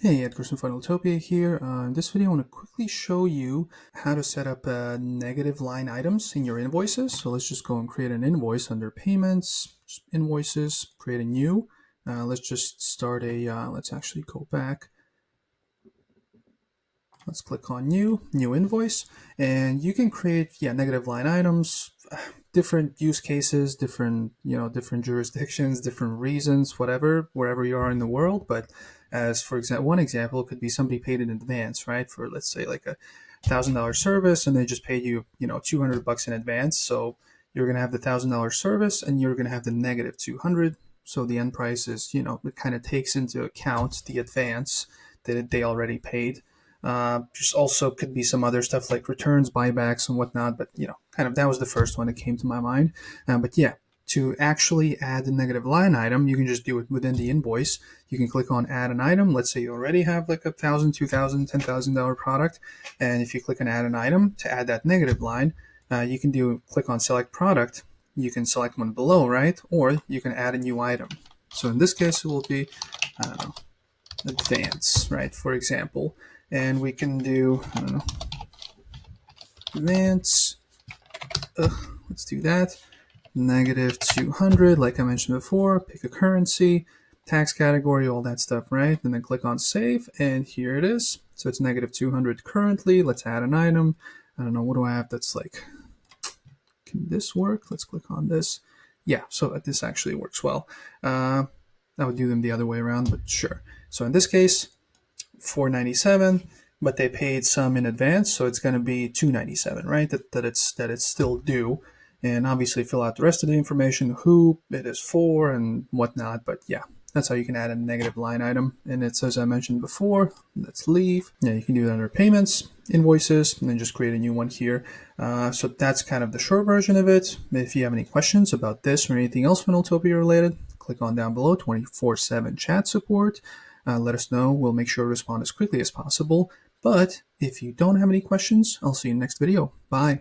Hey, Edgar from Funneltopia here. In this video, I want to quickly show you how to set up negative line items in your invoices. So let's just go and create an invoice under Payments, Invoices, create a new. Let's just start let's actually go back. Let's click on new invoice, and you can create negative line items, different use cases, different jurisdictions, different reasons, whatever, wherever you are in the world. But as for example, one example could be somebody paid in advance, right? For let's say like $1,000 service, and they just paid you, $200 in advance. So you're gonna have the $1,000 service, and you're gonna have the negative 200. So the end price is, it kind of takes into account the advance that they already paid. Just also could be some other stuff like returns, buybacks, and whatnot. But kind of that was the first one that came to my mind. But yeah, to actually add the negative line item, you can just do it within the invoice. You can click on add an item. Let's say you already have like $1,000, $2,000, $10,000 product, and if you click on add an item to add that negative line, you can click on select product. You can select one below, right? Or you can add a new item. So in this case, it will be, I don't know, advance, right? For example. And we can do, I don't know, advance, let's do that, negative 200, like I mentioned before, pick a currency, tax category, all that stuff, right? And then click on save, and here it is. So it's negative 200 currently. Let's add an item. I don't know, what do I have that's like, can this work? Let's click on this. Yeah, so this actually works well. I would do them the other way around, but sure. So in this case, $497, but they paid some in advance, so it's going to be $297, right? That it's still due, and obviously fill out the rest of the information, who it is for and whatnot. But yeah, that's how you can add a negative line item. And it's, as I mentioned before, let's leave. Yeah, you can do it under Payments, Invoices, and then just create a new one here. So that's kind of the short version of it. If you have any questions about this or anything else Funneltopia related, click on down below, 24/7 chat support. Let us know. We'll make sure to respond as quickly as possible. But if you don't have any questions, I'll see you in the next video. Bye.